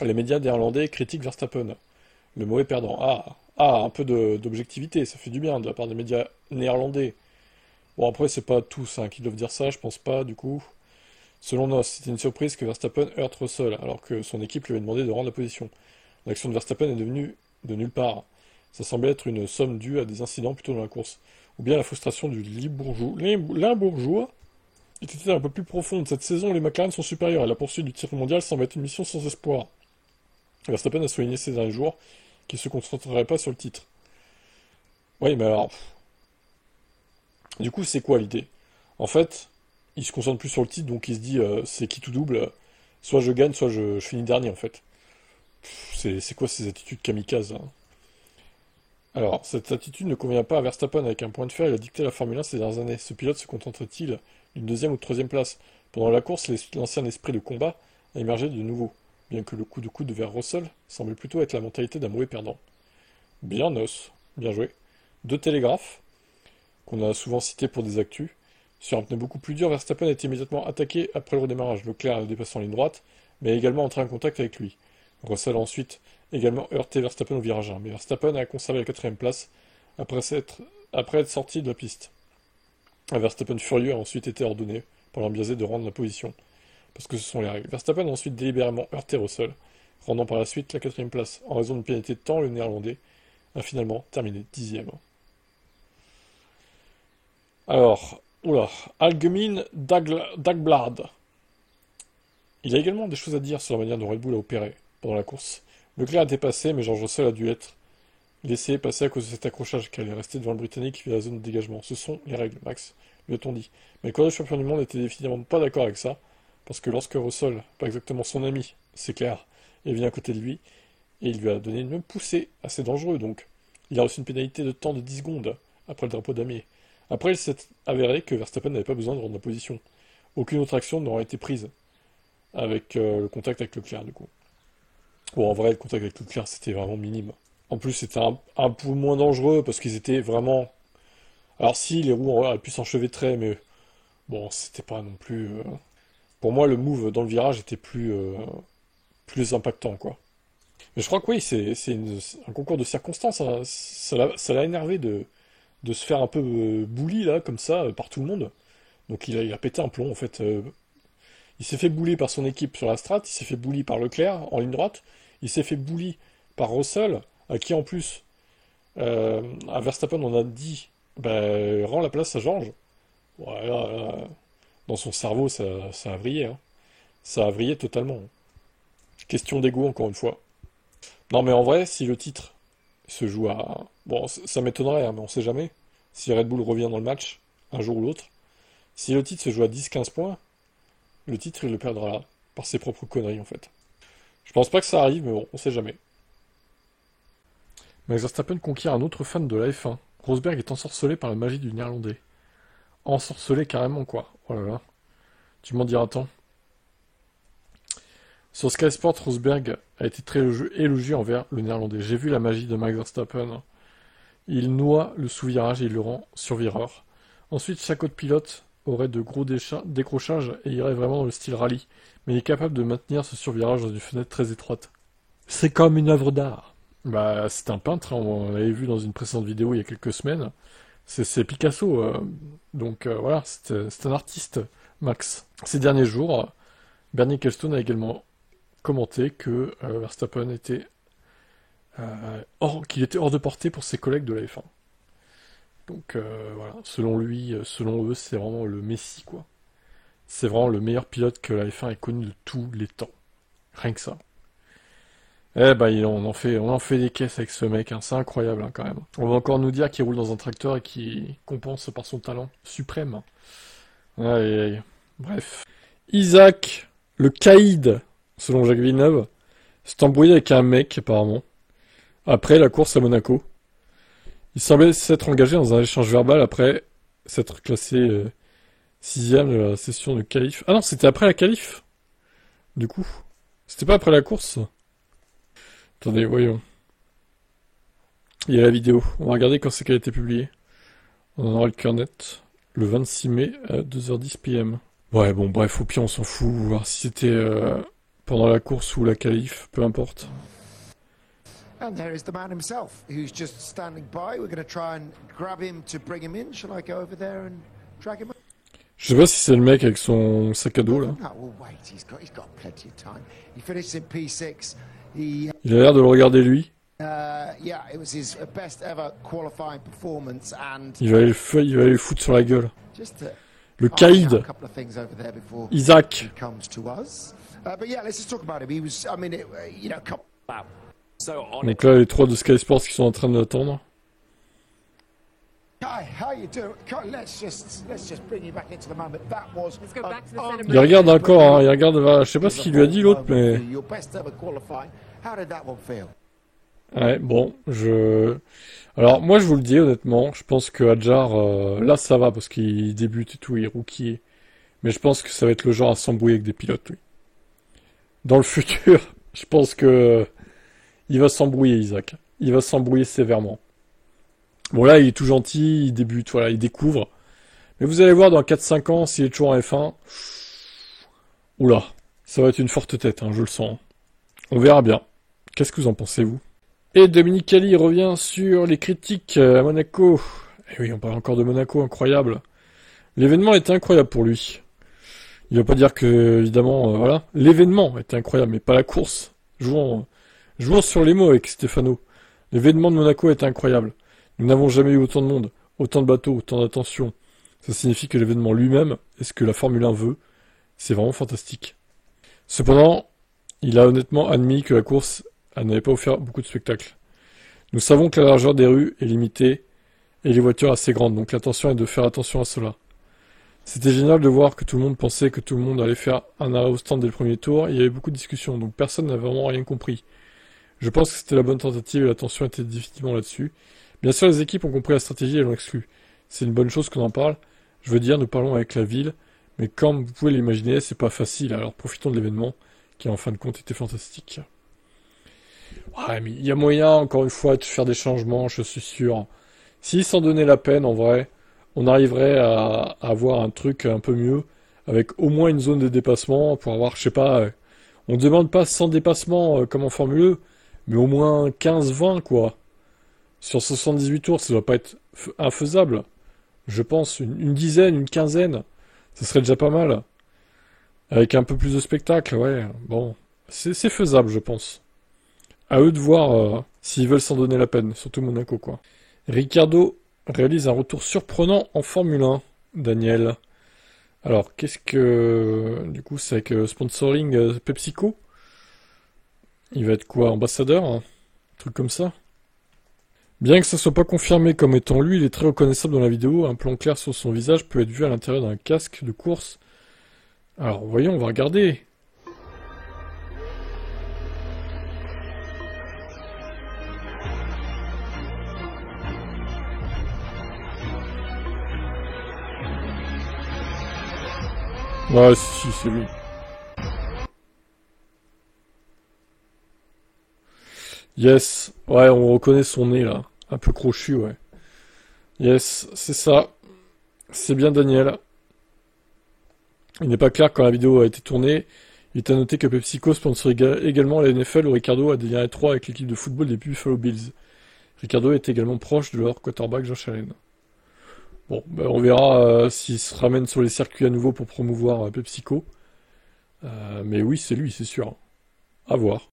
Les médias néerlandais critiquent Verstappen, le mauvais perdant. Un peu d'objectivité, ça fait du bien de la part des médias néerlandais. Bon, après, c'est pas tous hein, qui doivent dire ça, je pense pas, du coup. Selon Nos, c'était une surprise que Verstappen heurte Russell, alors que son équipe lui avait demandé de rendre la position. L'action de Verstappen est devenue de nulle part. Ça semblait être une somme due à des incidents plutôt dans la course. Ou bien la frustration du Limbourgeois était un peu plus profonde. Cette saison, les McLaren sont supérieurs et la poursuite du titre mondial semble être une mission sans espoir. Verstappen a souligné ces derniers jours qu'il ne se concentrerait pas sur le titre. Oui, mais alors, du coup, c'est quoi l'idée? En fait, il se concentre plus sur le titre, donc il se dit, c'est qui tout double, soit je gagne, soit je finis dernier, en fait. C'est quoi ces attitudes kamikazes, là? Alors, cette attitude ne convient pas à Verstappen avec un point de fer, il a dicté la Formule 1 ces dernières années. Ce pilote se contenterait-il d'une deuxième ou troisième place? Pendant la course, l'ancien esprit de combat a émergé de nouveau, bien que le coup de coude vers Russell semble plutôt être la mentalité d'un mauvais perdant. Bien Nos, bien joué. Deux télégraphes, qu'on a souvent cités pour des actus. Sur un pneu beaucoup plus dur, Verstappen a été immédiatement attaqué après le redémarrage, Leclerc le dépassant en ligne droite, mais a également entré en contact avec lui. Russell a ensuite également heurté Verstappen au virage 1, mais Verstappen a conservé la quatrième place après être sorti de la piste. Un Verstappen furieux a ensuite été ordonné par l'ambiasé de rendre la position, parce que ce sont les règles. Verstappen a ensuite délibérément heurté Russell, rendant par la suite la quatrième place. En raison d'une pénalité de temps, le néerlandais a finalement terminé dixième. Alors, oula, Algemeen Dagblad. Il a également des choses à dire sur la manière dont Red Bull a opéré pendant la course. Leclerc a dépassé, mais George Russell a dû être laissé passer à cause de cet accrochage qui allait rester devant le Britannique via la zone de dégagement. Ce sont les règles, Max, lui a-t-on dit. Mais le coureur du champion du monde n'était définitivement pas d'accord avec ça, parce que lorsque Russell, pas exactement son ami, c'est clair, est venu à côté de lui, et il lui a donné une même poussée, assez dangereux donc. Il a reçu une pénalité de temps de 10 secondes après le drapeau damier. Après, il s'est avéré que Verstappen n'avait pas besoin de rendre la position. Aucune autre action n'aurait été prise avec le contact avec Leclerc, du coup. Bon, en vrai, le contact avec Leclerc, c'était vraiment minime. En plus, c'était un peu moins dangereux parce qu'ils étaient vraiment. Alors, si, les roues auraient pu s'enchevêtrer, mais bon, c'était pas non plus. Pour moi, le move dans le virage était plus impactant, quoi. Mais je crois que oui, c'est un concours de circonstances, hein. Ça l'a énervé de se faire un peu bully, là, comme ça, par tout le monde. Donc il a pété un plomb, en fait. Il s'est fait bully par son équipe sur la strat, il s'est fait bully par Leclerc en ligne droite, il s'est fait bully par Russell, à qui en plus, à Verstappen, on a dit, bah, rends la place à Georges. Voilà, dans son cerveau, ça a vrillé, hein. Ça a vrillé totalement. Question d'ego, encore une fois. Non, mais en vrai, si le titre se joue à... Bon, ça m'étonnerait, hein, mais on sait jamais. Si Red Bull revient dans le match, un jour ou l'autre, si le titre se joue à 10-15 points, le titre, il le perdra là, par ses propres conneries, en fait. Je pense pas que ça arrive, mais bon, on sait jamais. Max Verstappen conquiert un autre fan de la F1. Rosberg est ensorcelé par la magie du néerlandais. Ensorcelé carrément, quoi. Oh là là. Tu m'en diras tant. Sur Sky Sport, Rosberg a été très élogieux envers le néerlandais. J'ai vu la magie de Max Verstappen. Il noie le sous-virage et il le rend survireur. Ensuite, chaque autre pilote aurait de gros décrochages et irait vraiment dans le style rallye, mais il est capable de maintenir ce survirage dans une fenêtre très étroite. C'est comme une œuvre d'art. Bah, c'est un peintre, hein, on l'avait vu dans une précédente vidéo il y a quelques semaines. C'est Picasso, voilà, c'est un artiste, Max. Ces derniers jours, Bernie Ecclestone a également commenté que Verstappen était qu'il était hors de portée pour ses collègues de la F1. Donc voilà, selon lui, selon eux, c'est vraiment le Messi, quoi. C'est vraiment le meilleur pilote que la F1 ait connu de tous les temps. Rien que ça. Eh ben, on en fait des caisses avec ce mec, hein. C'est incroyable, hein, quand même. On va encore nous dire qu'il roule dans un tracteur et qu'il compense par son talent suprême. Aïe, aïe, aïe. Bref. Isaac, le caïd, selon Jacques Villeneuve, s'est embrouillé avec un mec, apparemment, après la course à Monaco. Il semblait s'être engagé dans un échange verbal après s'être classé sixième de la session de qualif. Ah non, c'était après la qualif, du coup. C'était pas après la course. Attendez, voyons. Il y a la vidéo. On va regarder quand c'est qu'elle a été publiée. On en aura le cœur net. Le 26 mai à 2h10 p.m. Ouais, bon, bref, au pire, on s'en fout. Voir si c'était pendant la course ou la qualif, peu importe. And there is the man himself, who's just standing by. We're going to try and grab him to bring him in. Shall I go over there and drag him up? Je sais pas si c'est le mec avec son sac à dos là. No, well, wait. He's got plenty of time. He finished in P6. He, Il a l'air de le regarder lui. yeah, it was his best ever qualifying performance, and Il va aller le foutre sur la gueule. just to Le iron out caïd. a couple of things over there before Isaac. he comes to us. But yeah, let's just talk about him. He was, I mean, you know, wow. So on Donc là, les trois de Sky Sports qui sont en train de l'attendre. Kai, how you doing? Kai, let's just bring you back into the moment. That was. Let's go back to the an Il regarde encore, hein, il regarde, je sais pas ce qu'il lui a dit l'autre, mais... Your best ever qualifying. How did that one feel? Ouais, bon, Alors, moi, je vous le dis, honnêtement, je pense que Hadjar, là, ça va, parce qu'il débute et tout, il est rookie. Mais je pense que ça va être le genre à s'embrouiller avec des pilotes, oui. Dans le futur, je pense que... Il va s'embrouiller, Isaac. Il va s'embrouiller sévèrement. Bon, là, il est tout gentil, il débute, voilà, il découvre. Mais vous allez voir, dans 4-5 ans, s'il est toujours en F1... Oula, ça va être une forte tête, hein, je le sens. On verra bien. Qu'est-ce que vous en pensez, vous? Et Dominique Cali revient sur les critiques à Monaco. Et oui, on parle encore de Monaco, incroyable. L'événement était incroyable pour lui. Il va pas dire que, évidemment, voilà. L'événement était incroyable, mais pas la course. Jouons sur les mots avec Stefano. L'événement de Monaco était incroyable. Nous n'avons jamais eu autant de monde, autant de bateaux, autant d'attention. Ça signifie que l'événement lui-même, et ce que la Formule 1 veut, c'est vraiment fantastique. Cependant, il a honnêtement admis que la course n'avait pas offert beaucoup de spectacles. Nous savons que la largeur des rues est limitée et les voitures assez grandes, donc l'intention est de faire attention à cela. C'était génial de voir que tout le monde pensait que tout le monde allait faire un arrêt au stand dès le premier tour, et il y avait beaucoup de discussions, donc personne n'a vraiment rien compris. Je pense que c'était la bonne tentative et l'attention était définitivement là-dessus. Bien sûr, les équipes ont compris la stratégie et l'ont exclu. C'est une bonne chose qu'on en parle. Je veux dire, nous parlons avec la ville, mais comme vous pouvez l'imaginer, c'est pas facile, alors profitons de l'événement, qui en fin de compte était fantastique. Ouais, mais il y a moyen, encore une fois, de faire des changements, je suis sûr. S'ils s'en donnaient la peine, en vrai, on arriverait à avoir un truc un peu mieux, avec au moins une zone de dépassement, pour avoir, je sais pas, on ne demande pas 100 dépassements comme en Formule 1, mais au moins 15-20, quoi. Sur 78 tours, ça doit pas être infaisable. Je pense, une dizaine, une quinzaine, ça serait déjà pas mal. Avec un peu plus de spectacle, ouais, bon. C'est faisable, je pense. À eux de voir s'ils veulent s'en donner la peine, surtout Monaco, quoi. Ricciardo réalise un retour surprenant en Formule 1, Daniel. Alors, qu'est-ce que... Du coup, c'est avec sponsoring PepsiCo? Il va être quoi, ambassadeur? Un truc comme ça? Bien que ça soit pas confirmé comme étant lui, il est très reconnaissable dans la vidéo. Un plan clair sur son visage peut être vu à l'intérieur d'un casque de course. Alors, voyons, on va regarder. Ouais, si, c'est lui. Yes. Ouais, on reconnaît son nez, là. Un peu crochu, ouais. Yes, c'est ça. C'est bien Daniel. Il n'est pas clair quand la vidéo a été tournée. Il est à noter que PepsiCo sponsorise également la NFL où Ricardo a des liens étroits avec l'équipe de football des Buffalo Bills. Ricardo est également proche de leur quarterback Josh Allen. Bon, ben on verra s'il se ramène sur les circuits à nouveau pour promouvoir PepsiCo. Mais oui, c'est lui, c'est sûr. À voir.